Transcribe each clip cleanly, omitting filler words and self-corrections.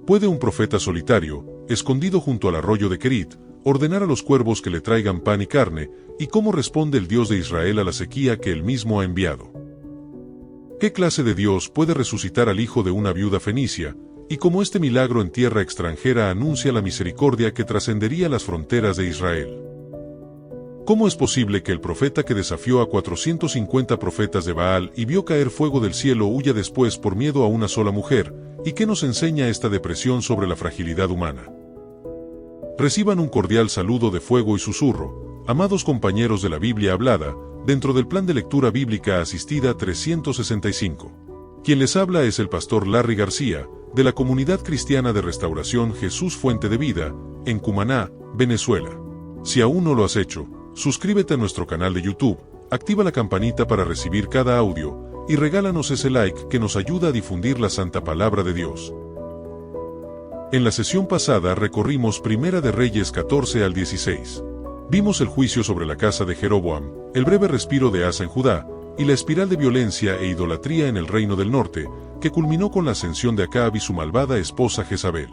¿Puede un profeta solitario, escondido junto al arroyo de Kerit, ordenar a los cuervos que le traigan pan y carne? ¿Y cómo responde el Dios de Israel a la sequía que él mismo ha enviado? ¿Qué clase de Dios puede resucitar al hijo de una viuda fenicia, y cómo este milagro en tierra extranjera anuncia la misericordia que trascendería las fronteras de Israel? ¿Cómo es posible que el profeta que desafió a 450 profetas de Baal y vio caer fuego del cielo huya después por miedo a una sola mujer? ¿Y qué nos enseña esta depresión sobre la fragilidad humana? Reciban un cordial saludo de fuego y susurro, amados compañeros de la Biblia hablada, dentro del plan de lectura bíblica asistida 365. Quien les habla es el pastor Larry García, de la Comunidad Cristiana de Restauración Jesús Fuente de Vida, en Cumaná, Venezuela. Si aún no lo has hecho, suscríbete a nuestro canal de YouTube, activa la campanita para recibir cada audio, y regálanos ese like que nos ayuda a difundir la santa palabra de Dios. En la sesión pasada recorrimos Primera de Reyes 14 al 16. Vimos el juicio sobre la casa de Jeroboam, el breve respiro de Asa en Judá, y la espiral de violencia e idolatría en el reino del norte, que culminó con la ascensión de Acab y su malvada esposa Jezabel.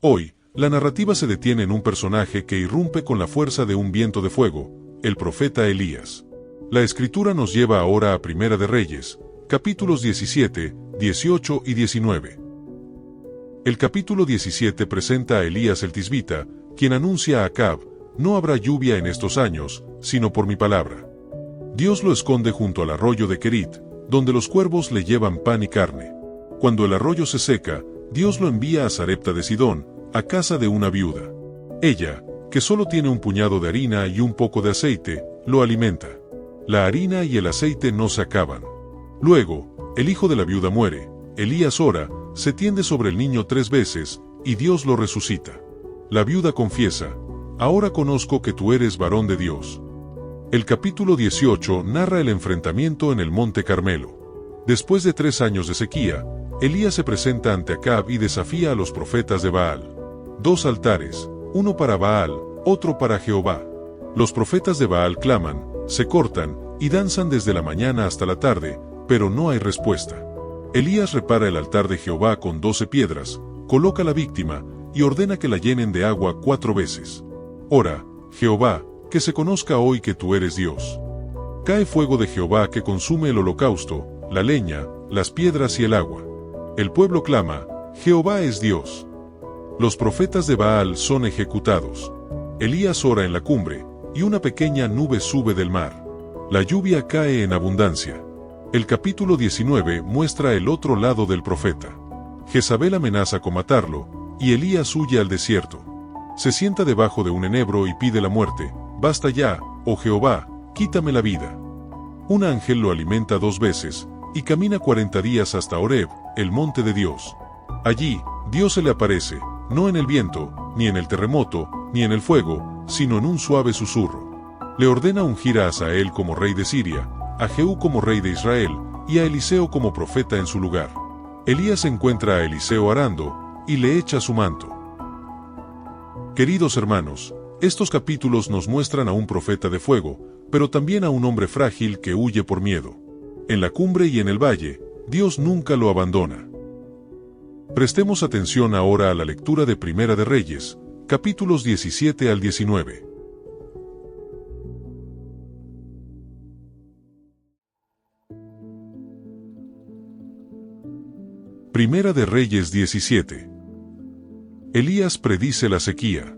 Hoy, la narrativa se detiene en un personaje que irrumpe con la fuerza de un viento de fuego, el profeta Elías. La escritura nos lleva ahora a Primera de Reyes, capítulos 17, 18 y 19. El capítulo 17 presenta a Elías el tisbita, quien anuncia a Acab: no habrá lluvia en estos años, sino por mi palabra. Dios lo esconde junto al arroyo de Kerit, donde los cuervos le llevan pan y carne. Cuando el arroyo se seca, Dios lo envía a Sarepta de Sidón, a casa de una viuda. Ella, que solo tiene un puñado de harina y un poco de aceite, lo alimenta. La harina y el aceite no se acaban. Luego, el hijo de la viuda muere. Elías ora, se tiende sobre el niño 3 veces, y Dios lo resucita. La viuda confiesa: ahora conozco que tú eres varón de Dios. El capítulo 18 narra el enfrentamiento en el monte Carmelo. Después de 3 años de sequía, Elías se presenta ante Acab y desafía a los profetas de Baal. 2 altares, uno para Baal, otro para Jehová. Los profetas de Baal claman, se cortan, y danzan desde la mañana hasta la tarde, pero no hay respuesta. Elías repara el altar de Jehová con 12 piedras, coloca la víctima, y ordena que la llenen de agua 4 veces. Ora, Jehová, que se conozca hoy que tú eres Dios. Cae fuego de Jehová que consume el holocausto, la leña, las piedras y el agua. El pueblo clama, Jehová es Dios. Los profetas de Baal son ejecutados. Elías ora en la cumbre, y una pequeña nube sube del mar. La lluvia cae en abundancia. El capítulo 19 muestra el otro lado del profeta. Jezabel amenaza con matarlo, y Elías huye al desierto. Se sienta debajo de un enebro y pide la muerte: basta ya, oh Jehová, quítame la vida. Un ángel lo alimenta 2 veces, y camina 40 días hasta Horeb, el monte de Dios. Allí, Dios se le aparece, no en el viento, ni en el terremoto, ni en el fuego, sino en un suave susurro. Le ordena ungir a Hazael como rey de Siria, a Jehú como rey de Israel, y a Eliseo como profeta en su lugar. Elías encuentra a Eliseo arando, y le echa su manto. Queridos hermanos, estos capítulos nos muestran a un profeta de fuego, pero también a un hombre frágil que huye por miedo. En la cumbre y en el valle, Dios nunca lo abandona. Prestemos atención ahora a la lectura de Primera de Reyes, capítulos 17 al 19. Primera de Reyes 17. Elías predice la sequía.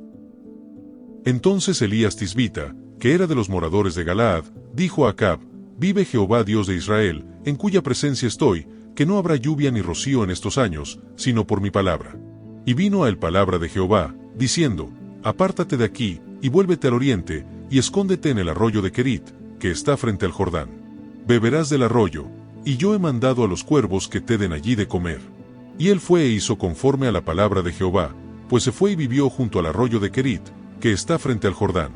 Entonces Elías tisbita, que era de los moradores de Galaad, dijo a Acab: vive Jehová Dios de Israel, en cuya presencia estoy, que no habrá lluvia ni rocío en estos años, sino por mi palabra. Y vino a él palabra de Jehová, diciendo: apártate de aquí, y vuélvete al oriente, y escóndete en el arroyo de Kerit, que está frente al Jordán. Beberás del arroyo, y yo he mandado a los cuervos que te den allí de comer. Y él fue e hizo conforme a la palabra de Jehová, pues se fue y vivió junto al arroyo de Kerit, que está frente al Jordán.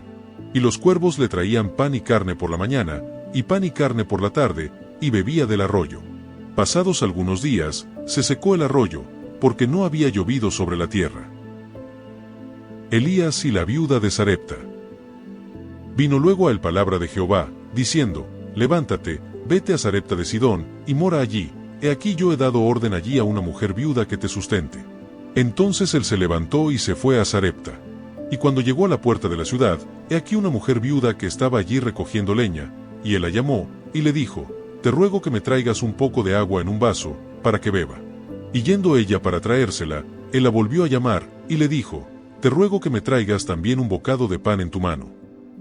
Y los cuervos le traían pan y carne por la mañana, y pan y carne por la tarde, y bebía del arroyo. Pasados algunos días, se secó el arroyo, porque no había llovido sobre la tierra. Elías y la viuda de Sarepta. Vino luego a él palabra de Jehová, diciendo: levántate, vete a Sarepta de Sidón, y mora allí. He aquí yo he dado orden allí a una mujer viuda que te sustente. Entonces él se levantó y se fue a Sarepta. Y cuando llegó a la puerta de la ciudad, he aquí una mujer viuda que estaba allí recogiendo leña, y él la llamó, y le dijo, te ruego que me traigas un poco de agua en un vaso, para que beba. Y yendo ella para traérsela, él la volvió a llamar, y le dijo, te ruego que me traigas también un bocado de pan en tu mano.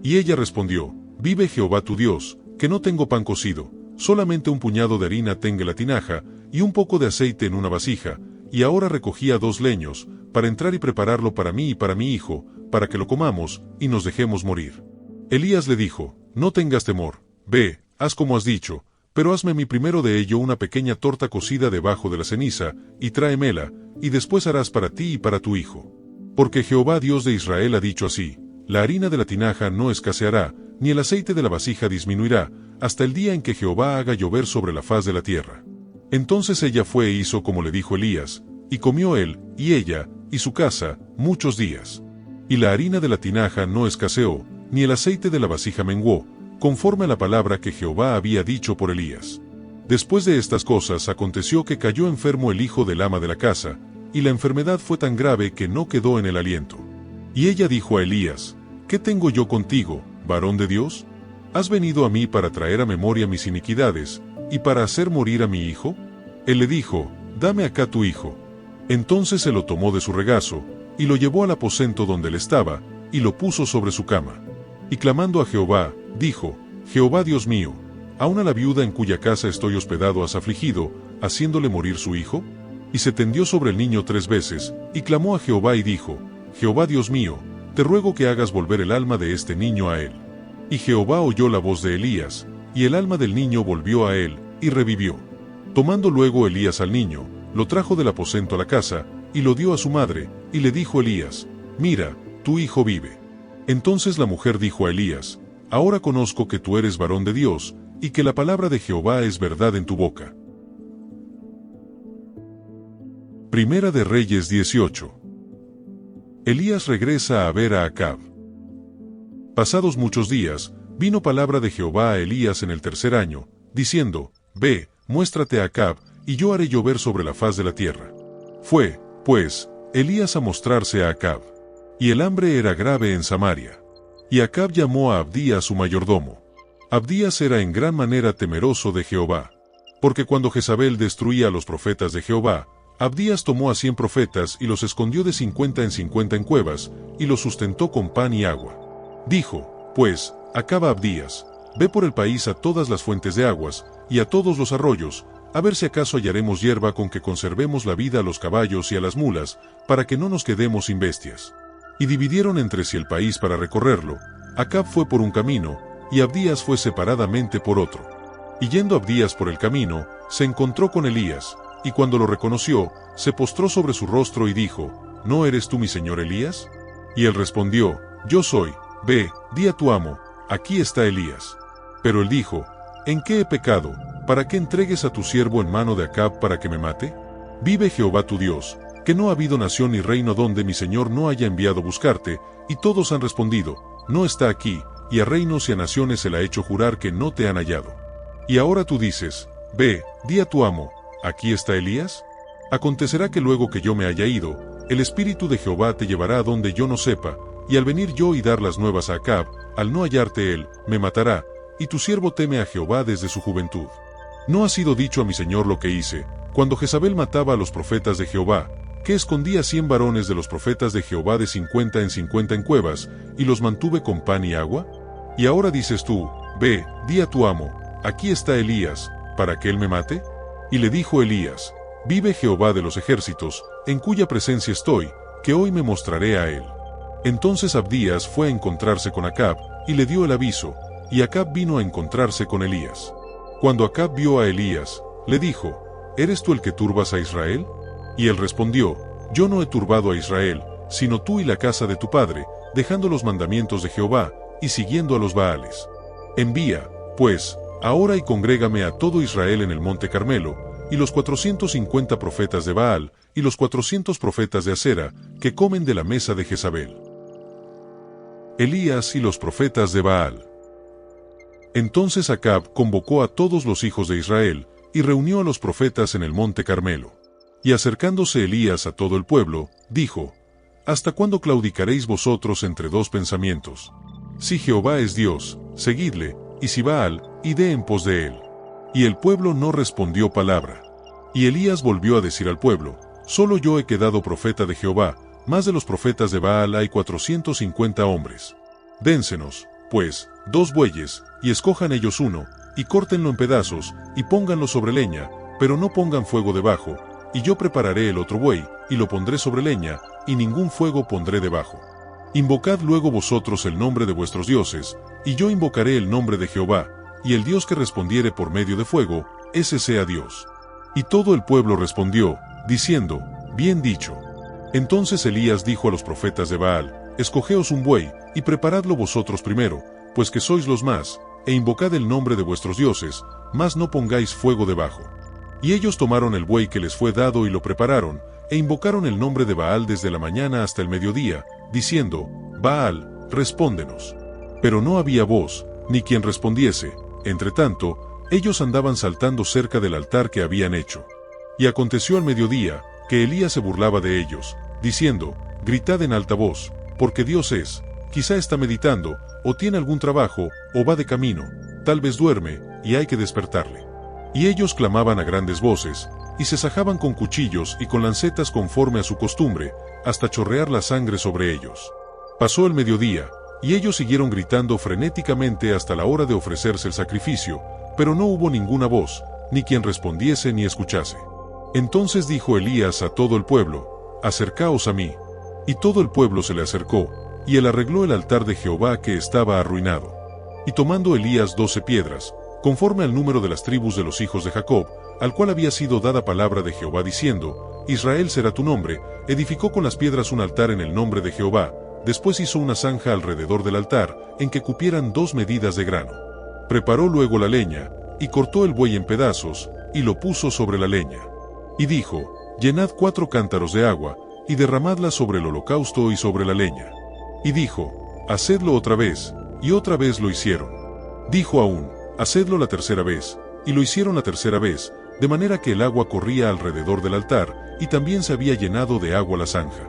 Y ella respondió, vive Jehová tu Dios, que no tengo pan cocido, solamente un puñado de harina tengo en la tinaja, y un poco de aceite en una vasija, y ahora recogía 2 leños, para entrar y prepararlo para mí y para mi hijo, para que lo comamos, y nos dejemos morir. Elías le dijo, no tengas temor, ve, haz como has dicho, pero hazme mi primero de ello una pequeña torta cocida debajo de la ceniza, y tráemela, y después harás para ti y para tu hijo. Porque Jehová Dios de Israel ha dicho así, la harina de la tinaja no escaseará, ni el aceite de la vasija disminuirá, hasta el día en que Jehová haga llover sobre la faz de la tierra. Entonces ella fue e hizo como le dijo Elías, y comió él, y ella, y su casa, muchos días. Y la harina de la tinaja no escaseó, ni el aceite de la vasija menguó, conforme a la palabra que Jehová había dicho por Elías. Después de estas cosas aconteció que cayó enfermo el hijo del ama de la casa, y la enfermedad fue tan grave que no quedó en el aliento. Y ella dijo a Elías, ¿qué tengo yo contigo, varón de Dios? ¿Has venido a mí para traer a memoria mis iniquidades, y para hacer morir a mi hijo? Él le dijo, dame acá tu hijo. Entonces se lo tomó de su regazo, y lo llevó al aposento donde él estaba, y lo puso sobre su cama. Y clamando a Jehová, dijo, Jehová Dios mío, ¿aún a la viuda en cuya casa estoy hospedado has afligido, haciéndole morir su hijo? Y se tendió sobre el niño 3 veces, y clamó a Jehová y dijo, Jehová Dios mío, te ruego que hagas volver el alma de este niño a él. Y Jehová oyó la voz de Elías, y el alma del niño volvió a él, y revivió. Tomando luego Elías al niño, lo trajo del aposento a la casa, y lo dio a su madre, y le dijo Elías, mira, tu hijo vive. Entonces la mujer dijo a Elías, ahora conozco que tú eres varón de Dios, y que la palabra de Jehová es verdad en tu boca. Primera de Reyes 18. Elías regresa a ver a Acab. Pasados muchos días, vino palabra de Jehová a Elías en el 3er año, diciendo, ve, muéstrate a Acab, y yo haré llover sobre la faz de la tierra. Fue, pues, Elías a mostrarse a Acab. Y el hambre era grave en Samaria. Y Acab llamó a Abdías su mayordomo. Abdías era en gran manera temeroso de Jehová. Porque cuando Jezabel destruía a los profetas de Jehová, Abdías tomó a 100 profetas y los escondió de 50 en 50 en cuevas, y los sustentó con pan y agua. Dijo, pues, Acab a Abdías, ve por el país a todas las fuentes de aguas, y a todos los arroyos, a ver si acaso hallaremos hierba con que conservemos la vida a los caballos y a las mulas, para que no nos quedemos sin bestias. Y dividieron entre sí el país para recorrerlo. Acab fue por un camino, y Abdías fue separadamente por otro. Y yendo Abdías por el camino, se encontró con Elías, y cuando lo reconoció, se postró sobre su rostro y dijo, ¿no eres tú mi señor Elías? Y él respondió, yo soy, ve, di a tu amo, aquí está Elías. Pero él dijo, ¿en qué he pecado, para que entregues a tu siervo en mano de Acab para que me mate? Vive Jehová tu Dios, que no ha habido nación ni reino donde mi señor no haya enviado a buscarte, y todos han respondido, no está aquí, y a reinos y a naciones se le ha hecho jurar que no te han hallado. Y ahora tú dices, ve, di a tu amo, ¿aquí está Elías? Acontecerá que luego que yo me haya ido, el Espíritu de Jehová te llevará a donde yo no sepa, y al venir yo y dar las nuevas a Acab, al no hallarte él, me matará, y tu siervo teme a Jehová desde su juventud. ¿No ha sido dicho a mi señor lo que hice, cuando Jezabel mataba a los profetas de Jehová, que escondía 100 varones de los profetas de Jehová de 50 en 50 en cuevas, y los mantuve con pan y agua? Y ahora dices tú, ve, di a tu amo, aquí está Elías, ¿para que él me mate? Y le dijo Elías, vive Jehová de los ejércitos, en cuya presencia estoy, que hoy me mostraré a él. Entonces Abdías fue a encontrarse con Acab, y le dio el aviso, y Acab vino a encontrarse con Elías. Cuando Acab vio a Elías, le dijo, ¿eres tú el que turbas a Israel? Y él respondió, yo no he turbado a Israel, sino tú y la casa de tu padre, dejando los mandamientos de Jehová, y siguiendo a los Baales. Envía, pues, ahora y congrégame a todo Israel en el monte Carmelo, y los 450 profetas de Baal, y los 400 profetas de Asera, que comen de la mesa de Jezabel. Elías y los profetas de Baal. Entonces Acab convocó a todos los hijos de Israel, y reunió a los profetas en el monte Carmelo. Y acercándose Elías a todo el pueblo, dijo: ¿Hasta cuándo claudicaréis vosotros entre dos pensamientos? Si Jehová es Dios, seguidle, y si Baal, id en pos de él. Y el pueblo no respondió palabra. Y Elías volvió a decir al pueblo: Solo yo he quedado profeta de Jehová, más de los profetas de Baal hay 450 hombres. Dénsenos, pues, 2 bueyes, y escojan ellos uno, y córtenlo en pedazos, y pónganlo sobre leña, pero no pongan fuego debajo, y yo prepararé el otro buey, y lo pondré sobre leña, y ningún fuego pondré debajo. Invocad luego vosotros el nombre de vuestros dioses, y yo invocaré el nombre de Jehová, y el Dios que respondiere por medio de fuego, ese sea Dios. Y todo el pueblo respondió, diciendo: Bien dicho. Entonces Elías dijo a los profetas de Baal: Escogeos un buey, y preparadlo vosotros primero, pues que sois los más, e invocad el nombre de vuestros dioses, mas no pongáis fuego debajo. Y ellos tomaron el buey que les fue dado y lo prepararon, e invocaron el nombre de Baal desde la mañana hasta el mediodía, diciendo: Baal, respóndenos. Pero no había voz, ni quien respondiese. Entre tanto, ellos andaban saltando cerca del altar que habían hecho. Y aconteció al mediodía, que Elías se burlaba de ellos, diciendo: Gritad en alta voz, porque Dios es, quizá está meditando, o tiene algún trabajo, o va de camino, tal vez duerme, y hay que despertarle. Y ellos clamaban a grandes voces, y se sajaban con cuchillos y con lancetas conforme a su costumbre, hasta chorrear la sangre sobre ellos. Pasó el mediodía, y ellos siguieron gritando frenéticamente hasta la hora de ofrecerse el sacrificio, pero no hubo ninguna voz, ni quien respondiese ni escuchase. Entonces dijo Elías a todo el pueblo: Acercaos a mí. Y todo el pueblo se le acercó, y él arregló el altar de Jehová que estaba arruinado. Y tomando Elías 12 piedras, conforme al número de las tribus de los hijos de Jacob, al cual había sido dada palabra de Jehová diciendo: Israel será tu nombre, edificó con las piedras un altar en el nombre de Jehová. Después hizo una zanja alrededor del altar, en que cupieran 2 medidas de grano. Preparó luego la leña, y cortó el buey en pedazos, y lo puso sobre la leña. Y dijo: Llenad 4 cántaros de agua, y derramadla sobre el holocausto y sobre la leña. Y dijo: Hacedlo otra vez, y otra vez lo hicieron. Dijo aún: Hacedlo la tercera vez, y lo hicieron la tercera vez, de manera que el agua corría alrededor del altar, y también se había llenado de agua la zanja.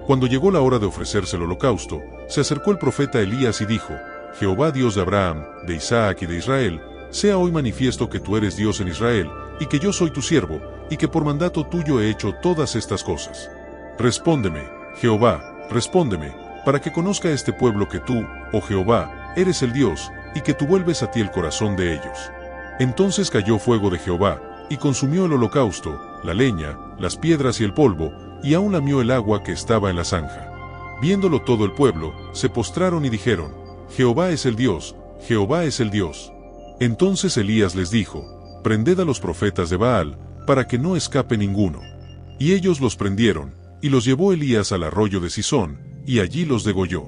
Cuando llegó la hora de ofrecerse el holocausto, se acercó el profeta Elías y dijo: Jehová Dios de Abraham, de Isaac y de Israel, sea hoy manifiesto que tú eres Dios en Israel, y que yo soy tu siervo, y que por mandato tuyo he hecho todas estas cosas. Respóndeme, Jehová, respóndeme, para que conozca este pueblo que tú, oh Jehová, eres el Dios, y que tú vuelves a ti el corazón de ellos. Entonces cayó fuego de Jehová, y consumió el holocausto, la leña, las piedras y el polvo, y aún lamió el agua que estaba en la zanja. Viéndolo todo el pueblo, se postraron y dijeron: Jehová es el Dios, Jehová es el Dios. Entonces Elías les dijo: Prended a los profetas de Baal, para que no escape ninguno. Y ellos los prendieron, y los llevó Elías al arroyo de Sisón, y allí los degolló.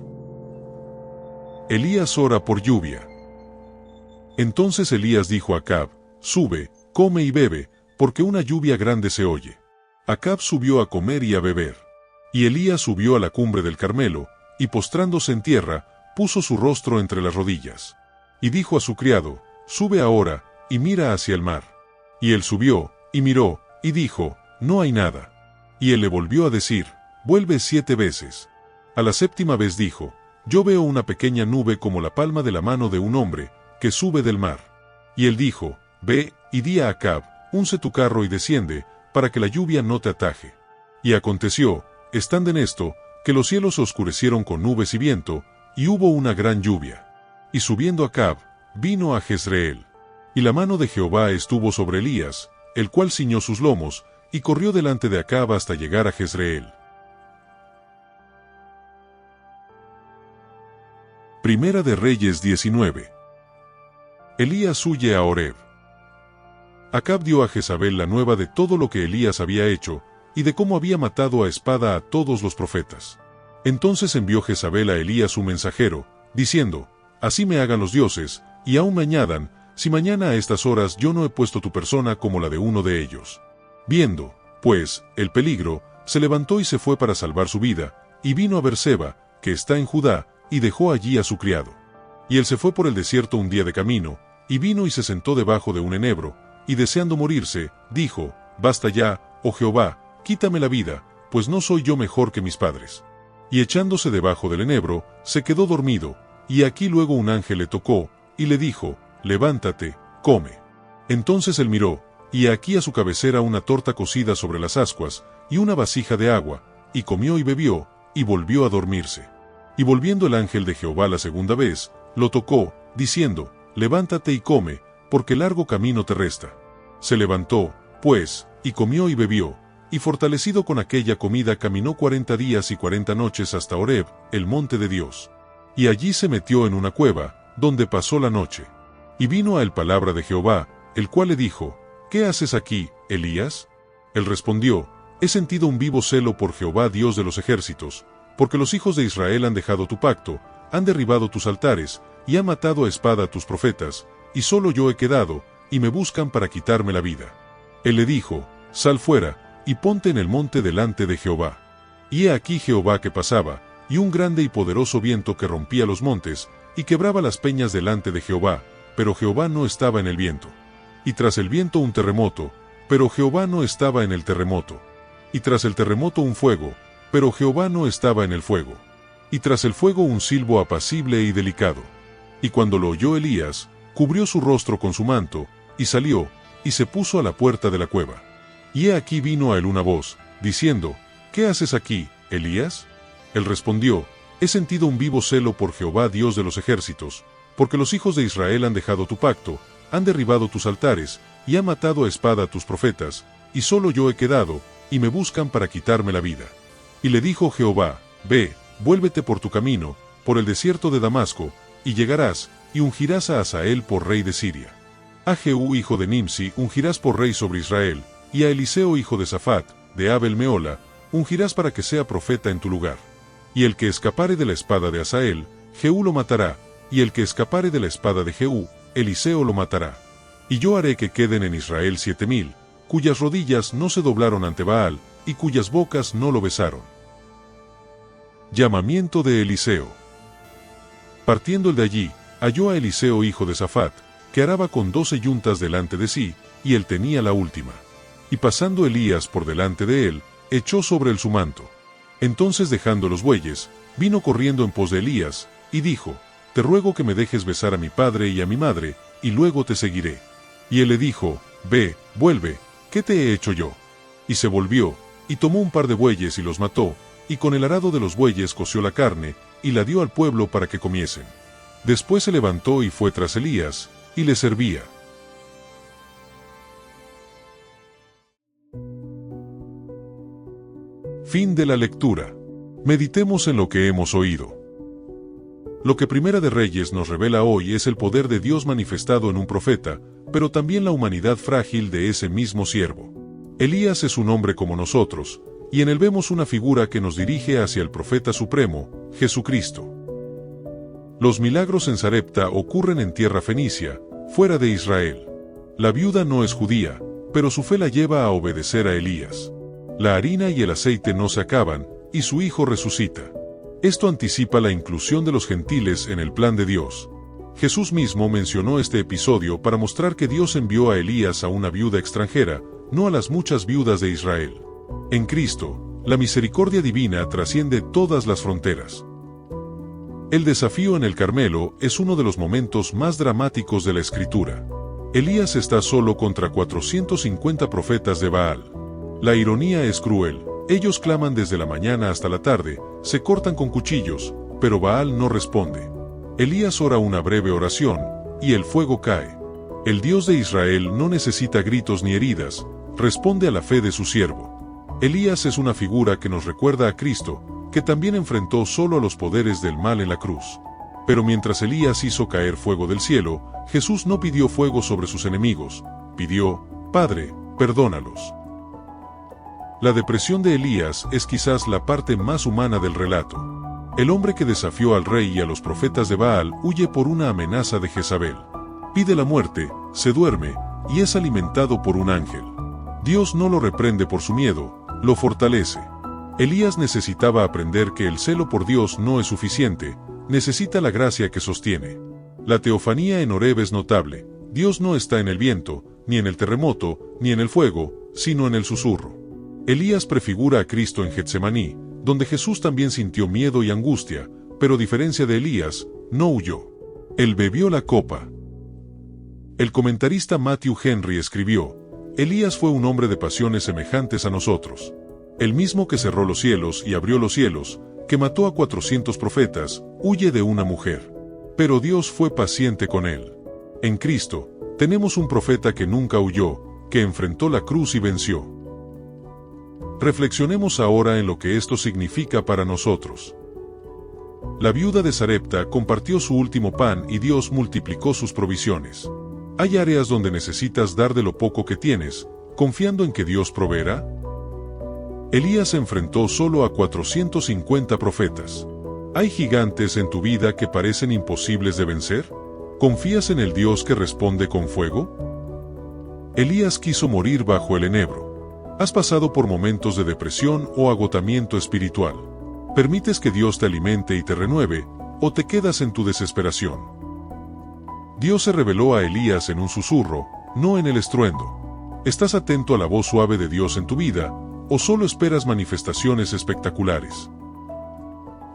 Elías ora por lluvia. Entonces Elías dijo a Acab: Sube, come y bebe, porque una lluvia grande se oye. Acab subió a comer y a beber. Y Elías subió a la cumbre del Carmelo, y postrándose en tierra, puso su rostro entre las rodillas. Y dijo a su criado: Sube ahora, y mira hacia el mar. Y él subió, y miró, y dijo: No hay nada. Y él le volvió a decir: Vuelve 7 veces. A la 7ª vez dijo: Yo veo una pequeña nube como la palma de la mano de un hombre, que sube del mar. Y él dijo: Ve, y di a Acab: Unce tu carro y desciende, para que la lluvia no te ataje. Y aconteció, estando en esto, que los cielos se oscurecieron con nubes y viento, y hubo una gran lluvia. Y subiendo Acab, vino a Jezreel. Y la mano de Jehová estuvo sobre Elías, el cual ciñó sus lomos, y corrió delante de Acab hasta llegar a Jezreel. Primera de Reyes 19. Elías huye a Horeb. Acab dio a Jezabel la nueva de todo lo que Elías había hecho, y de cómo había matado a espada a todos los profetas. Entonces envió Jezabel a Elías su mensajero, diciendo: Así me hagan los dioses, y aún me añadan, si mañana a estas horas yo no he puesto tu persona como la de uno de ellos. Viendo, pues, el peligro, se levantó y se fue para salvar su vida, y vino a Berseba, que está en Judá, y dejó allí a su criado. Y él se fue por el desierto un día de camino, y vino y se sentó debajo de un enebro, y deseando morirse, dijo: Basta ya, oh Jehová, quítame la vida, pues no soy yo mejor que mis padres. Y echándose debajo del enebro, se quedó dormido, y aquí luego un ángel le tocó, y le dijo, levántate, come. Entonces él miró, y aquí a su cabecera una torta cocida sobre las ascuas, y una vasija de agua, y comió y bebió, y volvió a dormirse. Y volviendo el ángel de Jehová la segunda vez, lo tocó, diciendo, levántate y come, porque largo camino te resta. Se levantó, pues, y comió y bebió, y fortalecido con aquella comida caminó 40 días y 40 noches hasta Horeb, el monte de Dios. Y allí se metió en una cueva, donde pasó la noche. Y vino a él palabra de Jehová, el cual le dijo, ¿qué haces aquí, Elías? Él respondió, he sentido un vivo celo por Jehová Dios de los ejércitos, porque los hijos de Israel han dejado tu pacto, han derribado tus altares, y han matado a espada a tus profetas, y solo yo he quedado, y me buscan para quitarme la vida. Él le dijo, sal fuera, y ponte en el monte delante de Jehová. Y he aquí Jehová que pasaba, y un grande y poderoso viento que rompía los montes, y quebraba las peñas delante de Jehová, pero Jehová no estaba en el viento. Y tras el viento un terremoto, pero Jehová no estaba en el terremoto. Y tras el terremoto un fuego, pero Jehová no estaba en el fuego. Y tras el fuego un silbo apacible y delicado. Y cuando lo oyó Elías, cubrió su rostro con su manto, y salió, y se puso a la puerta de la cueva. Y he aquí vino a él una voz, diciendo, ¿qué haces aquí, Elías? Él respondió, he sentido un vivo celo por Jehová Dios de los ejércitos, porque los hijos de Israel han dejado tu pacto, han derribado tus altares, y han matado a espada a tus profetas, y solo yo he quedado, y me buscan para quitarme la vida. Y le dijo Jehová, ve, vuélvete por tu camino, por el desierto de Damasco, y llegarás, y ungirás a Hazael por rey de Siria. A Jehú hijo de Nimsi ungirás por rey sobre Israel, y a Eliseo hijo de Safat, de Abel Meola, ungirás para que sea profeta en tu lugar. Y el que escapare de la espada de Hazael, Jehú lo matará, y el que escapare de la espada de Jehú, Eliseo lo matará. Y yo haré que queden en Israel 7000, cuyas rodillas no se doblaron ante Baal, y cuyas bocas no lo besaron. Llamamiento de Eliseo. Partiendo el de allí, halló a Eliseo hijo de Safat, que araba con 12 yuntas delante de sí, y él tenía la última. Y pasando Elías por delante de él, echó sobre él su manto. Entonces dejando los bueyes, vino corriendo en pos de Elías, y dijo, te ruego que me dejes besar a mi padre y a mi madre, y luego te seguiré. Y él le dijo, ve, vuelve, ¿qué te he hecho yo? Y se volvió, y tomó un par de bueyes y los mató, y con el arado de los bueyes coció la carne, y la dio al pueblo para que comiesen. Después se levantó y fue tras Elías, y le servía. Fin de la lectura. Meditemos en lo que hemos oído. Lo que Primera de Reyes nos revela hoy es el poder de Dios manifestado en un profeta, pero también la humanidad frágil de ese mismo siervo. Elías es un hombre como nosotros, y en él vemos una figura que nos dirige hacia el profeta supremo, Jesucristo. Los milagros en Sarepta ocurren en tierra fenicia, fuera de Israel. La viuda no es judía, pero su fe la lleva a obedecer a Elías. La harina y el aceite no se acaban, y su hijo resucita. Esto anticipa la inclusión de los gentiles en el plan de Dios. Jesús mismo mencionó este episodio para mostrar que Dios envió a Elías a una viuda extranjera, no a las muchas viudas de Israel. En Cristo, la misericordia divina trasciende todas las fronteras. El desafío en el Carmelo es uno de los momentos más dramáticos de la Escritura. Elías está solo contra 450 profetas de Baal. La ironía es cruel. Ellos claman desde la mañana hasta la tarde, se cortan con cuchillos, pero Baal no responde. Elías ora una breve oración, y el fuego cae. El Dios de Israel no necesita gritos ni heridas, responde a la fe de su siervo. Elías es una figura que nos recuerda a Cristo, que también enfrentó solo a los poderes del mal en la cruz. Pero mientras Elías hizo caer fuego del cielo, Jesús no pidió fuego sobre sus enemigos, pidió, Padre, perdónalos. La depresión de Elías es quizás la parte más humana del relato. El hombre que desafió al rey y a los profetas de Baal huye por una amenaza de Jezabel. Pide la muerte, se duerme, y es alimentado por un ángel. Dios no lo reprende por su miedo, lo fortalece. Elías necesitaba aprender que el celo por Dios no es suficiente, necesita la gracia que sostiene. La teofanía en Horeb es notable. Dios no está en el viento, ni en el terremoto, ni en el fuego, sino en el susurro. Elías prefigura a Cristo en Getsemaní, donde Jesús también sintió miedo y angustia, pero a diferencia de Elías, no huyó. Él bebió la copa. El comentarista Matthew Henry escribió: Elías fue un hombre de pasiones semejantes a nosotros. El mismo que cerró los cielos y abrió los cielos, que mató a 400 profetas, huye de una mujer. Pero Dios fue paciente con él. En Cristo, tenemos un profeta que nunca huyó, que enfrentó la cruz y venció. Reflexionemos ahora en lo que esto significa para nosotros. La viuda de Sarepta compartió su último pan y Dios multiplicó sus provisiones. ¿Hay áreas donde necesitas dar de lo poco que tienes, confiando en que Dios proveerá? Elías enfrentó solo a 450 profetas. ¿Hay gigantes en tu vida que parecen imposibles de vencer? ¿Confías en el Dios que responde con fuego? Elías quiso morir bajo el enebro. ¿Has pasado por momentos de depresión o agotamiento espiritual? ¿Permites que Dios te alimente y te renueve, o te quedas en tu desesperación? Dios se reveló a Elías en un susurro, no en el estruendo. ¿Estás atento a la voz suave de Dios en tu vida, o solo esperas manifestaciones espectaculares?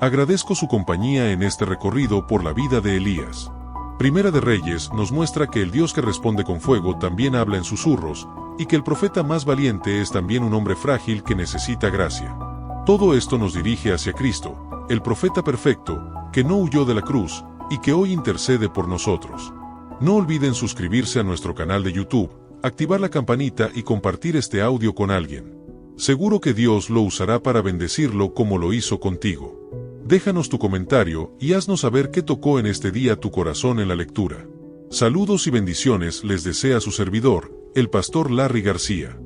Agradezco su compañía en este recorrido por la vida de Elías. Primera de Reyes nos muestra que el Dios que responde con fuego también habla en susurros, y que el profeta más valiente es también un hombre frágil que necesita gracia. Todo esto nos dirige hacia Cristo, el profeta perfecto, que no huyó de la cruz, y que hoy intercede por nosotros. No olviden suscribirse a nuestro canal de YouTube, activar la campanita y compartir este audio con alguien. Seguro que Dios lo usará para bendecirlo como lo hizo contigo. Déjanos tu comentario y haznos saber qué tocó en este día tu corazón en la lectura. Saludos y bendiciones les desea su servidor, el pastor Larry García.